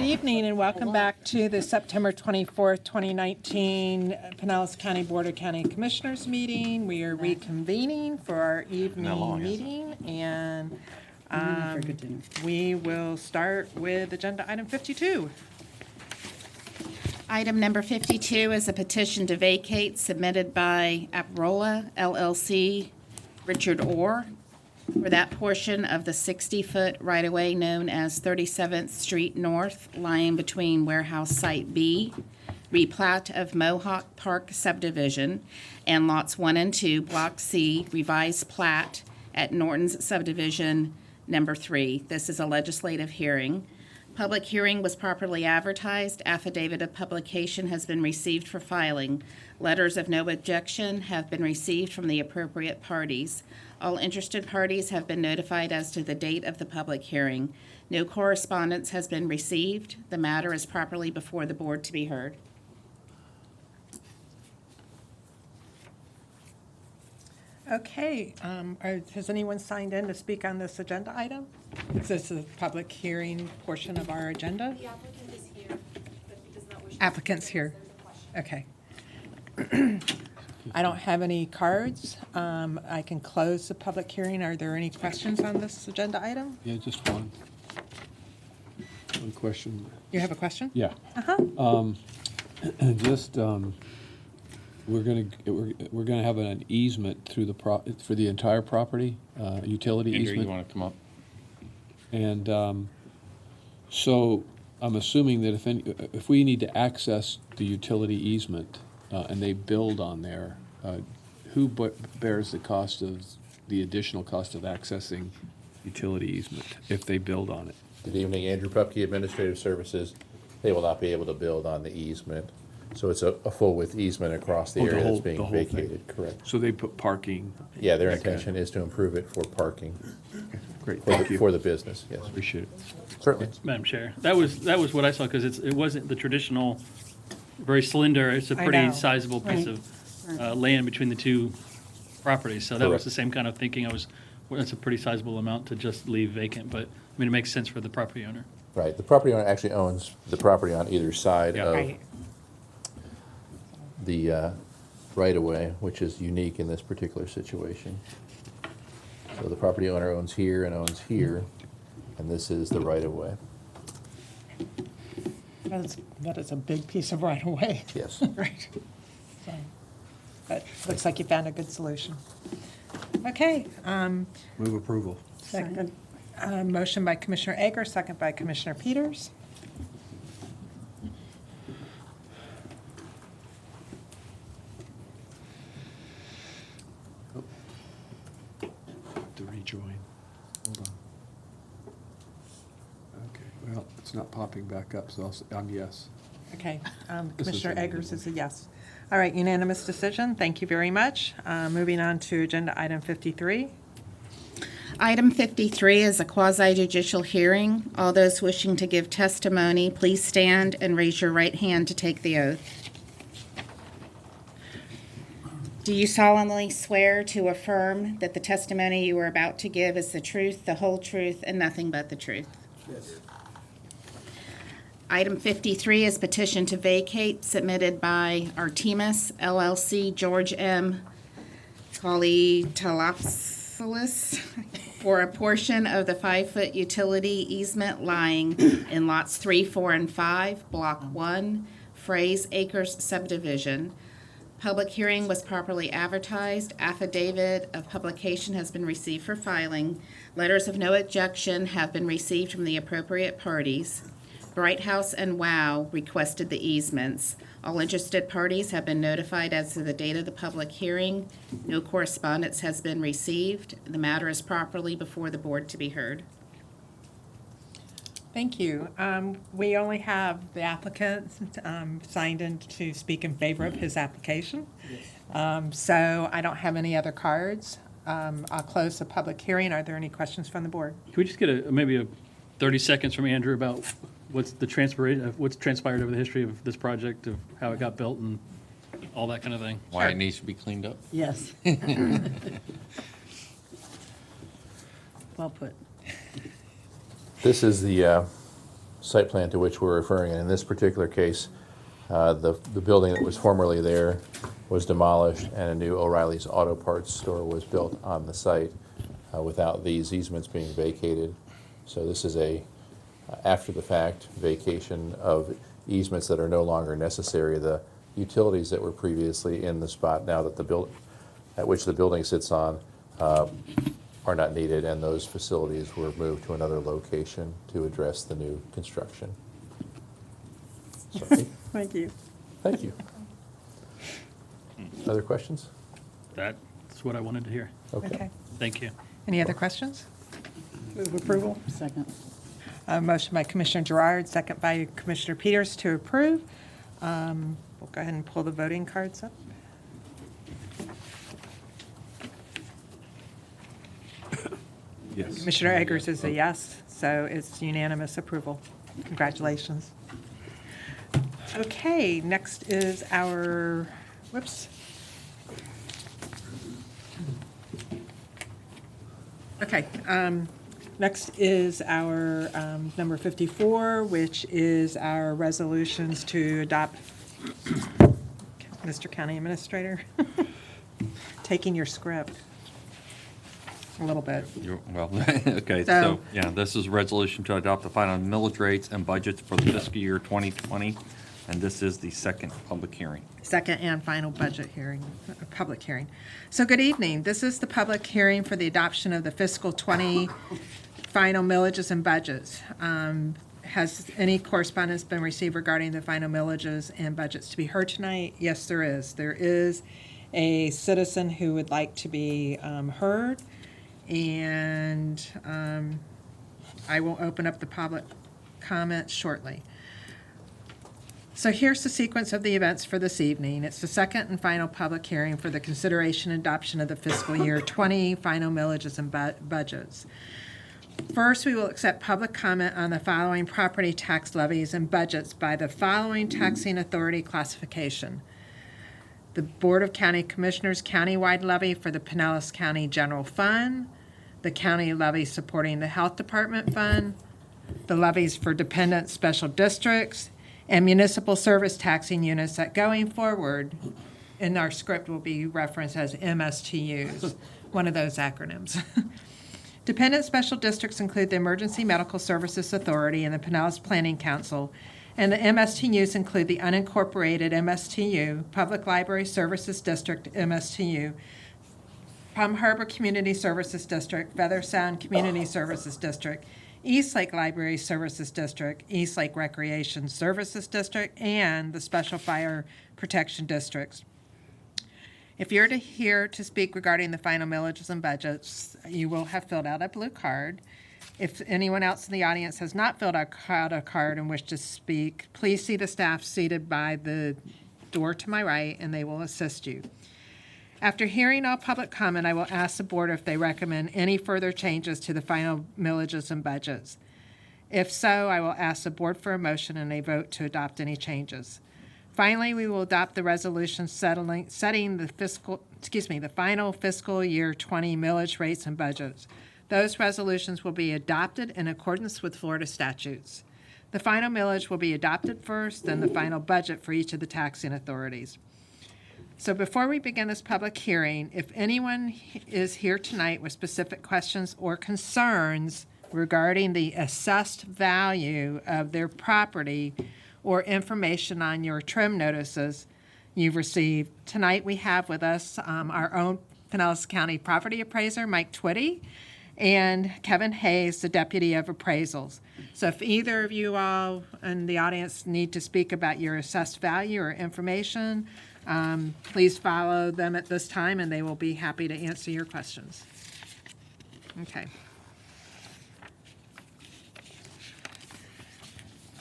evening and welcome back to the September 24th, 2019 Pinellas County Board of County Commissioners meeting. We are reconvening for our evening meeting and we will start with agenda item 52. Item number 52 is a petition to vacate submitted by Aprola LLC, Richard Orr, for that portion of the 60-foot right-of-way known as 37th Street North, lying between Warehouse Site B, replat of Mohawk Park subdivision, and lots 1 and 2, Block C, revised plat at Norton's subdivision number 3. This is a legislative hearing. Public hearing was properly advertised. Affidavit of publication has been received for filing. Letters of no objection have been received from the appropriate parties. All interested parties have been notified as to the date of the public hearing. No correspondence has been received. The matter is properly before the board to be heard. Okay, has anyone signed in to speak on this agenda item? Is this the public hearing portion of our agenda? The applicant is here, but he does not wish. Applicant's here. Okay. I don't have any cards. I can close the public hearing. Are there any questions on this agenda item? Yeah, just one. One question. You have a question? Yeah. Just, we're gonna have an easement through the for the entire property, utility Andrew, easement. you want to come up? And so I'm assuming that if we need to access the utility easement and they build on there, who bears the cost of the additional cost of accessing utility easement if they build on it? Good evening, Andrew Pupke, Administrative Services. They will not be able to build on the easement. So it's a full width easement across the Oh, the area whole- that's being the whole thing. vacated, correct? So they put parking. Yeah, their Okay. intention is to improve it for parking, Great, for thank the, you. for the business, yes. Appreciate it. Certainly. Madam Chair, that was what I saw, because it wasn't the traditional, very slender, it's a I pretty know. sizable piece Right. of land between the two properties. So that was Correct. the same kind of thinking. Well, that's a pretty sizable amount to just leave vacant, but, I mean, it makes sense for the property owner. Right, the property owner actually owns the property on either side Yeah. of Right. the right-of-way, which is unique in this particular situation. So the property owner owns here and owns here, and this is the right-of-way. That is a big piece of right of way. Yes. Right. So, but looks like you found a good solution. Okay, Move approval. second, motion by Commissioner Egger, second by Commissioner Peters. To rejoin. Hold on. Okay, well, it's not popping back up, so I'm yes. Okay, This is Commissioner a- Eggers is a yes. All right, unanimous decision. Thank you very much. Moving on to agenda item 53. Item 53 is a quasi-judicial hearing. All those wishing to give testimony, please stand and raise your right hand to take the oath. Do you solemnly swear to affirm that the testimony you are about to give is the truth, the whole truth, and nothing but the truth? Yes. Item 53 is petition to vacate submitted by Artemis LLC, George M. Kalitalopoulos, for a portion of the 5-foot utility easement lying in lots 3, 4, and 5, Block 1, Frays Acres subdivision. Public hearing was properly advertised. Affidavit of publication has been received for filing. Letters of no objection have been received from the appropriate parties. Bright House and WOW requested the easements. All interested parties have been notified as to the date of the public hearing. No correspondence has been received. The matter is properly before the board to be heard. Thank you. We only have the applicant signed in to speak in favor of his application. So I don't have any other cards. I'll close the public hearing. Are there any questions from the board? Can we just get maybe 30 seconds from Andrew about what's transpired over the history of this project, of how it got built and all that kind of thing? Why it needs to be cleaned up? Yes. Well put. This is the site plan to which we're referring. And in this particular case, the building that was formerly there was demolished and a new O'Reilly's Auto Parts store was built on the site without these easements being vacated. So this is a after-the-fact vacation of easements that are no longer necessary. The utilities that were previously in the spot now that at which the building sits on are not needed, and those facilities were moved to another location to address the new construction. Sorry. Thank you. Thank you. Other questions? That's what I wanted to hear. Okay. Thank you. Any other questions? Move approval. Second. Motion by Commissioner Gerard, second by Commissioner Peters to approve. We'll go ahead and pull the voting cards up. Yes. Commissioner Eggers is a yes, so it's unanimous approval. Congratulations. Okay, next is our, whoops. Okay, next is our number 54, which is our resolutions to adopt, Mr. County Administrator, taking your script a little bit. Well, okay, So- so, yeah, this is a resolution to adopt the final millage rates and budgets for the fiscal year 2020, and this is the second public hearing. Second and final budget hearing, public hearing. So good evening. This is the public hearing for the adoption of the fiscal 20 final millages and budgets. Has any correspondence been received regarding the final millages and budgets to be heard tonight? Yes, there is. There is a citizen who would like to be heard, and I will open up the public comments shortly. So here's the sequence of the events for this evening. It's the second and final public hearing for the consideration and adoption of the fiscal year 20 final millages and budgets. First, we will accept public comment on the following property tax levies and budgets by the following taxing authority classification. The Board of County Commissioners countywide levy for the Pinellas County General Fund, the county levy supporting the Health Department Fund, the levies for dependent special districts, and municipal service taxing units that going forward in our script will be referenced as MSTUs, one of those acronyms. Dependent special districts include the Emergency Medical Services Authority and the Pinellas Planning Council, and the MSTUs include the unincorporated MSTU, Public Library Services District MSTU, Palm Harbor Community Services District, Feather Sound Community Services District, East Lake Library Services District, East Lake Recreation Services District, and the Special Fire Protection Districts. If you're here to speak regarding the final millages and budgets, you will have filled out a blue card. If anyone else in the audience has not filled out a card and wish to speak, please see the staff seated by the door to my right, and they will assist you. After hearing all public comment, I will ask the board if they recommend any further changes to the final millages and budgets. If so, I will ask the board for a motion and a vote to adopt any changes. Finally, we will adopt the resolution setting the final fiscal year 20 millage rates and budgets. Those resolutions will be adopted in accordance with Florida statutes. The final millage will be adopted first, then the final budget for each of the taxing authorities. So before we begin this public hearing, if anyone is here tonight with specific questions or concerns regarding the assessed value of their property or information on your trim notices you've received, tonight we have with us our own Pinellas County property appraiser, Mike Twitty, and Kevin Hayes, the Deputy of Appraisals. So if either of you all in the audience need to speak about your assessed value or information, please follow them at this time and they will be happy to answer your questions. Okay.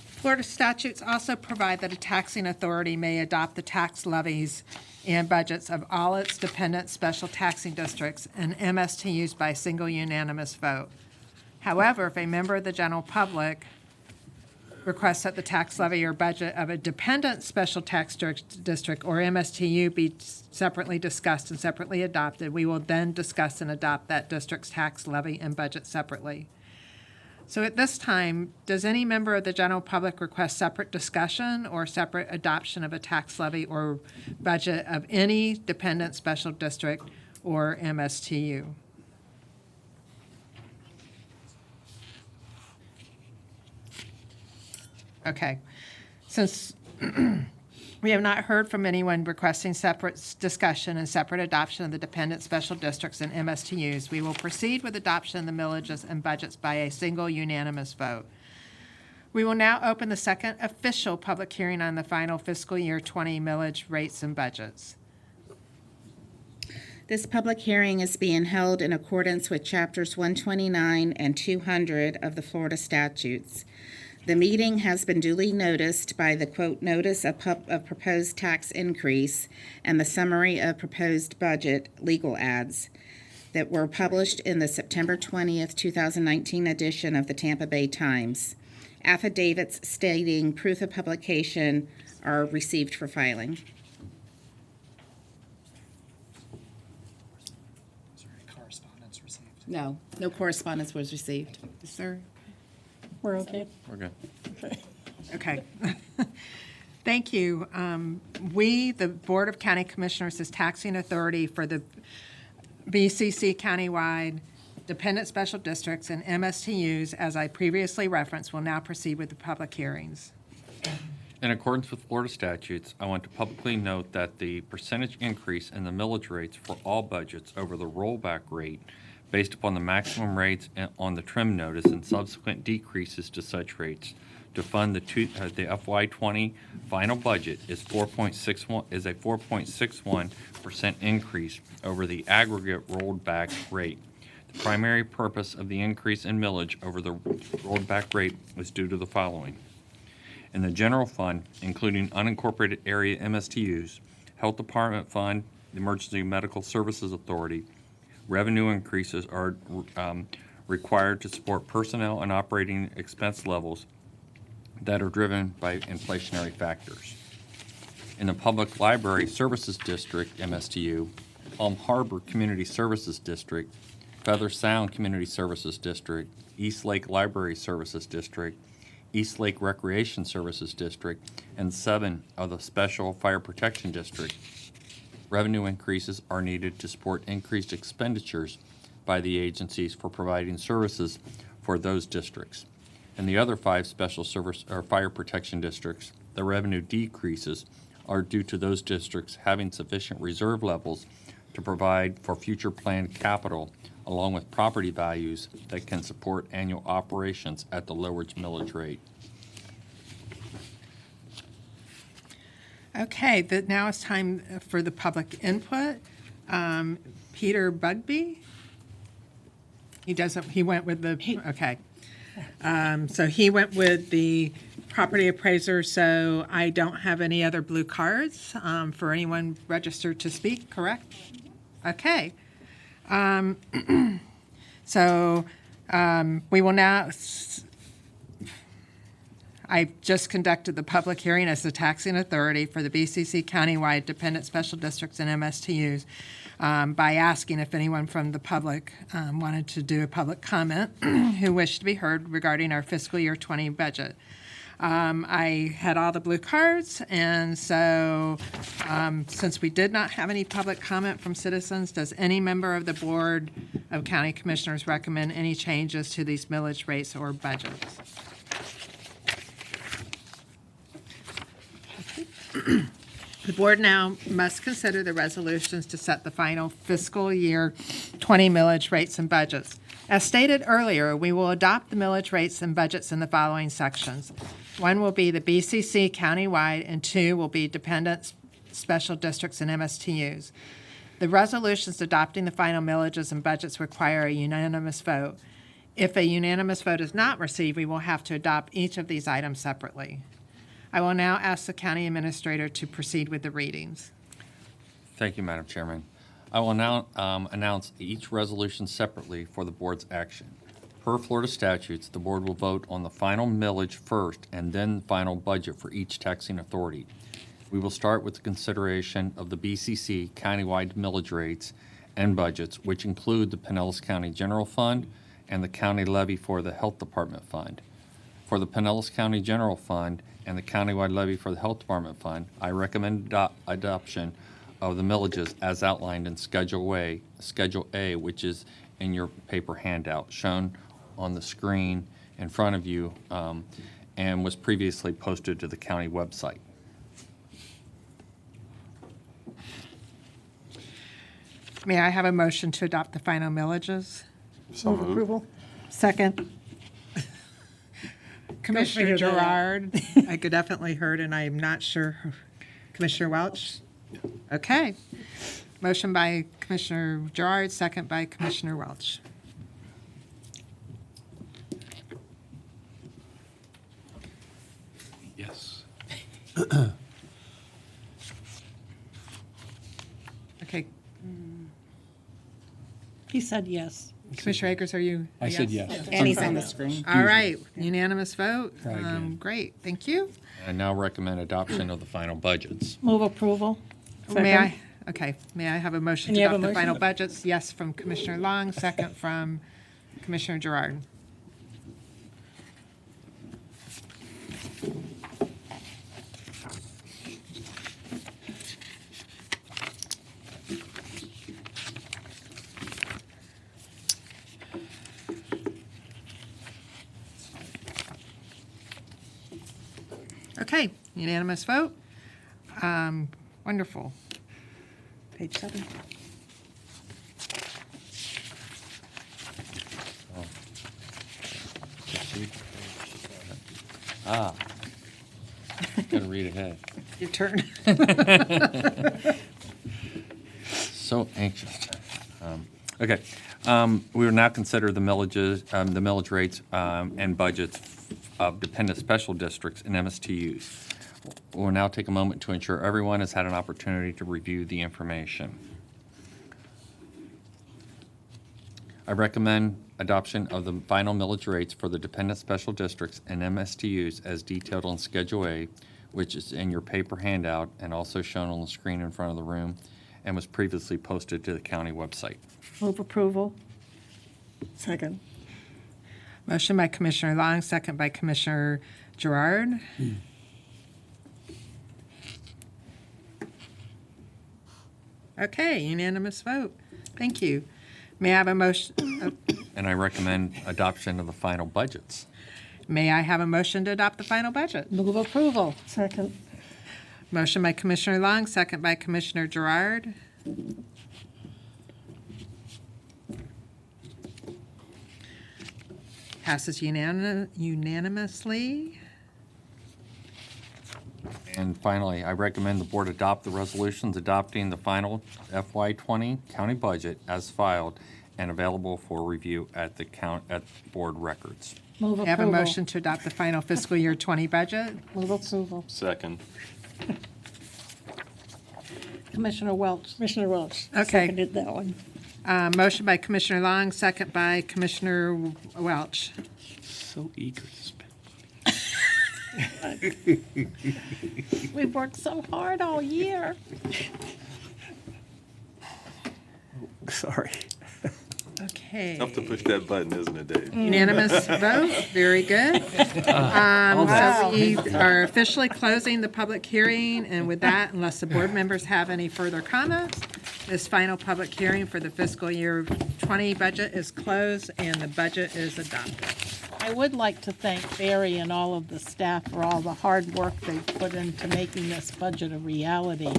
Florida statutes also provide that a taxing authority may adopt the tax levies and budgets of all its dependent special taxing districts and MSTUs by single unanimous vote. However, if a member of the general public requests that the tax levy or budget of a dependent special tax district or MSTU be separately discussed and separately adopted, we will then discuss and adopt that district's tax levy and budget separately. So at this time, does any member of the general public request separate discussion or separate adoption of a tax levy or budget of any dependent special district or MSTU? Okay. Since we have not heard from anyone requesting separate discussion and separate adoption of the dependent special districts and MSTUs, we will proceed with adoption of the millages and budgets by a single unanimous vote. We will now open the second official public hearing on the final fiscal year 20 millage rates and budgets. This public hearing is being held in accordance with Chapters 129 and 200 of the Florida statutes. The meeting has been duly noticed by the, quote, notice of proposed tax increase and the summary of proposed budget legal ads that were published in the September 20th, 2019 edition of the Tampa Bay Times. Affidavits stating proof of publication are received for filing. Is there any correspondence received? No correspondence was received. Is there? We're okay? We're good. Okay. Thank you. We, the Board of County Commissioners, is taxing authority for the BCC countywide dependent special districts and MSTUs, as I previously referenced, will now proceed with the public hearings. In accordance with Florida statutes, I want to publicly note that the percentage increase in the millage rates for all budgets over the rollback rate based upon the maximum rates on the trim notice and subsequent decreases to such rates to fund the FY20 final budget is 4.61% increase over the aggregate rolled back rate. The primary purpose of the increase in millage over the rolled back rate is due to the following. In the general fund, including unincorporated area MSTUs, Health Department Fund, the Emergency Medical Services Authority, revenue increases are required to support personnel and operating expense levels that are driven by inflationary factors. In the Public Library Services District, MSTU, Palm Harbor Community Services District, Feather Sound Community Services District, East Lake Library Services District, East Lake Recreation Services District, and 7 of the Special Fire Protection District. Revenue increases are needed to support increased expenditures by the agencies for providing services for those districts. In the other 5 special service or fire protection districts, the revenue decreases are due to those districts having sufficient reserve levels to provide for future planned capital, along with property values that can support annual operations at the lowered millage rate. Okay, now it's time for the public input. Peter Bugby? He went with the, okay. So he went with the property appraiser, so I don't have any other blue cards for anyone registered to speak, correct? Okay. So we will now, I just conducted the public hearing as the taxing authority for the BCC countywide dependent special districts and MSTUs by asking if anyone from the public wanted to do a public comment who wished to be heard regarding our fiscal year 20 budget. I had all the blue cards, and so since we did not have any public comment from citizens, does any member of the Board of County Commissioners recommend any changes to these millage rates or budgets? The board now must consider the resolutions to set the final fiscal year 20 millage rates and budgets. As stated earlier, we will adopt the millage rates and budgets in the following sections. 1 will be the BCC countywide, and 2 will be dependent special districts and MSTUs. The resolutions adopting the final millages and budgets require a unanimous vote. If a unanimous vote is not received, we will have to adopt each of these items separately. I will now ask the county administrator to proceed with the readings. Thank you, Madam Chairman. I will now announce each resolution separately for the board's action. Per Florida statutes, the board will vote on the final millage first and then the final budget for each taxing authority. We will start with the consideration of the BCC countywide millage rates and budgets, which include the Pinellas County General Fund and the county levy for the Health Department Fund. For the Pinellas County General Fund and the countywide levy for the Health Department Fund, I recommend adoption of the millages as outlined in Schedule A, which is in your paper handout, shown on the screen in front of you, and was previously posted to the county website. May I have a motion to adopt the final millages? Move approval. Second. Commissioner figure that out. Gerard, I could definitely heard, and I am not sure. Commissioner Welch? Okay. Motion by Commissioner Gerard, second by Commissioner Welch. Yes. Okay. He said yes. Commissioner Akers, are you? a I said yes? yes. And he's on the screen. All right, unanimous vote. Try again. Great, thank you. I now recommend adoption of the final budgets. Move approval. May I, Second. okay, may I have a motion Can to you have a adopt the final motion? budgets? Yes, from Commissioner Long, second from Commissioner Gerard. Okay, unanimous vote. Wonderful. Page 7. Gotta read ahead. Your turn. So anxious. Okay, we will now consider the millages, the millage rates and budgets of dependent special districts and MSTUs. We'll now take a moment to ensure everyone has had an opportunity to review the information. I recommend adoption of the final millage rates for the dependent special districts and MSTUs as detailed on Schedule A, which is in your paper handout and also shown on the screen in front of the room and was previously posted to the county website. Move approval. Second. Motion by Commissioner Long, second by Commissioner Gerard. Okay, unanimous vote. Thank you. May I have a motion, And I recommend adoption of the final budgets. may I have a motion to adopt the final budget? Move approval. Second. Motion by Commissioner Long, second by Commissioner Gerard. Passes unanimously. And finally, I recommend the board adopt the resolutions adopting the final FY20 county budget as filed and available for review at the board records. Move May I have a approval. motion to adopt the final fiscal year 20 budget? Move approval. Second. Commissioner Welch. Commissioner Welch. Okay. Seconded that one. Motion by Commissioner Long, second by Commissioner Welch. So eager to spend. We've worked so hard all year. Sorry. Okay. Tough to push that button, isn't it, Dave? Unanimous vote, very good. So we are officially closing the public hearing, and with that, unless the board members have any further comments, this final public hearing for the fiscal year 20 budget is closed and the budget is adopted. I would like to thank Barry and all of the staff for all the hard work they've put into making this budget a reality.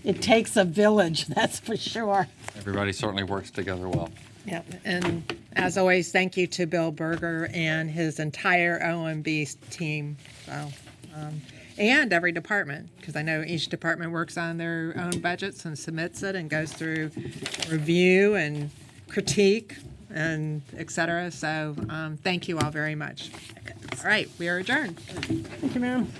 It takes a village, that's for sure. Everybody certainly works together well. Yep, and as always, thank you to Bill Berger and his entire OMB team, so, and every department, because I know each department works on their own budgets and submits it and goes through review and critique and et cetera, so thank you all very much. All right, we are adjourned. Thank you, ma'am.